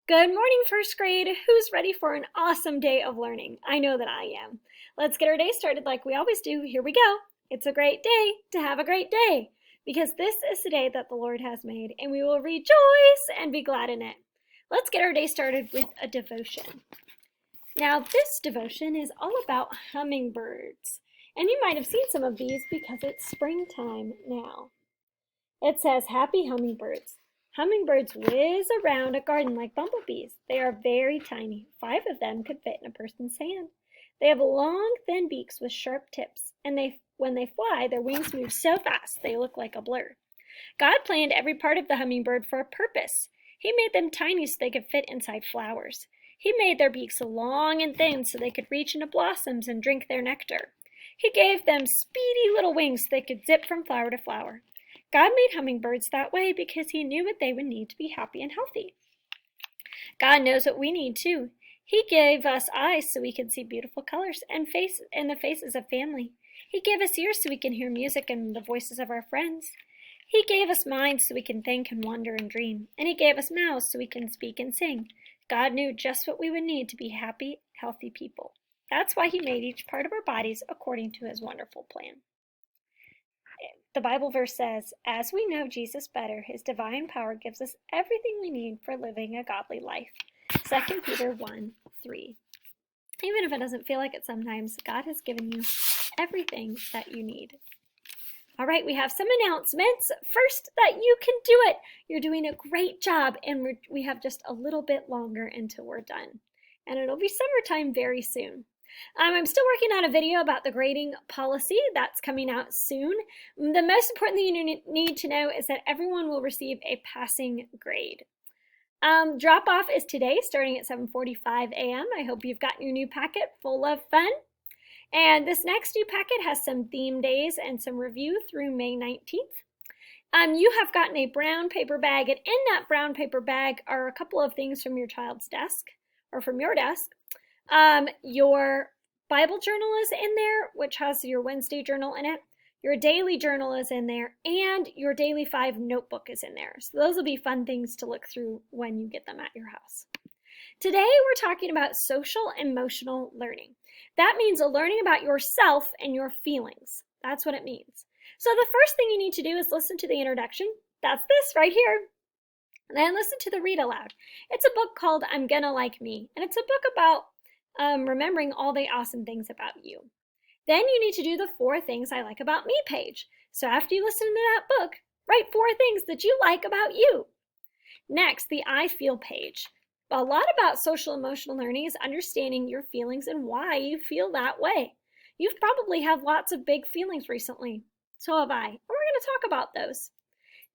Good morning, first grade. Who's ready for an awesome day of learning? I know that I am. Let's get our day started like we always do. Here we go. It's a great day to have a great day because this is the day that the Lord has made and we will rejoice and be glad in it. Let's get our day started with a devotion. Now, this devotion is all about hummingbirds, and you might have seen some of these because it's springtime now. It says, "Happy hummingbirds. Hummingbirds whiz around a garden like bumblebees. They are very tiny. 5 of them could fit in a person's hand. They have long, thin beaks with sharp tips, and when they fly, their wings move so fast they look like a blur. God planned every part of the hummingbird for a purpose. He made them tiny so they could fit inside flowers. He made their beaks long and thin so they could reach into blossoms and drink their nectar. He gave them speedy little wings so they could zip from flower to flower. God made hummingbirds that way because he knew what they would need to be happy and healthy. God knows what we need too. He gave us eyes so we can see beautiful colors and the faces of family. He gave us ears so we can hear music and the voices of our friends. He gave us minds so we can think and wonder and dream. And he gave us mouths so we can speak and sing. God knew just what we would need to be happy, healthy people. That's why he made each part of our bodies according to his wonderful plan. The Bible verse says, "As we know Jesus better, his divine power gives us everything we need for living a godly life." 2 Peter 1:3. Even if it doesn't feel like it sometimes, God has given you everything that you need. All right, we have some announcements. First, that you can do it. You're doing a great job, and we have just a little bit longer until we're done. And it'll be summertime very soon. I'm still working on a video about the grading policy that's coming out soon. The most important thing you need to know is that everyone will receive a passing grade. Drop-off is today, starting at 7:45 a.m. I hope you've gotten your new packet full of fun. And this next new packet has some theme days and some review through May 19th. You have gotten a brown paper bag, and in that brown paper bag are a couple of things from your child's desk, or from your desk. Your Bible journal is in there, which has your Wednesday journal in it. Your daily journal is in there, and your daily 5 notebook is in there. So those will be fun things to look through when you get them at your house. Today we're talking about social emotional learning. That means learning about yourself and your feelings. That's what it means. So the first thing you need to do is listen to the introduction. That's this right here. And then listen to the read aloud. It's a book called I'm Gonna Like Me, and it's a book about remembering all the awesome things about you. Then you need to do the 4 things I like about me page. So after you listen to that book, write 4 things that you like about you. Next, the I feel page. A lot about social emotional learning is understanding your feelings and why you feel that way. You've probably had lots of big feelings recently. So have I. And we're going to talk about those.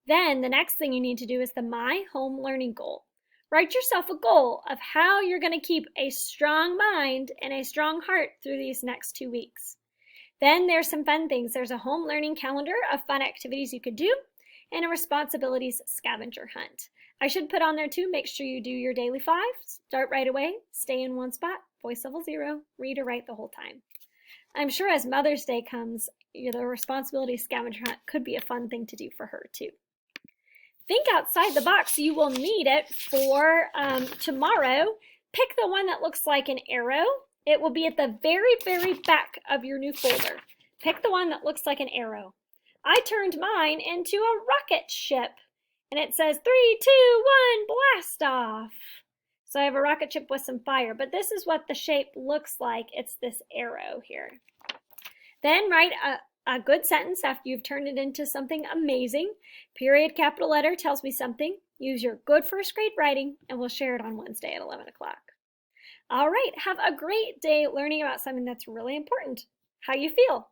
Then the next thing you need to do is the My Home Learning Goal. Write yourself a goal of how you're going to keep a strong mind and a strong heart through these next 2 weeks. Then there's some fun things. There's a home learning calendar of fun activities you could do and a responsibilities scavenger hunt. I should put on there too, make sure you do your daily 5, start right away, stay in one spot, voice level 0, read or write the whole time. I'm sure as Mother's Day comes, the responsibilities scavenger hunt could be a fun thing to do for her too. Think outside the box. You will need it for tomorrow. Pick the one that looks like an arrow. It will be at the very, very back of your new folder. Pick the one that looks like an arrow. I turned mine into a rocket ship, and it says 3, 2, 1, blast off. So I have a rocket ship with some fire, but this is what the shape looks like. It's this arrow here. Then write a good sentence after you've turned it into something amazing. Period, capital letter tells me something. Use your good first grade writing, and we'll share it on Wednesday at 11 o'clock. All right, have a great day learning about something that's really important, how you feel.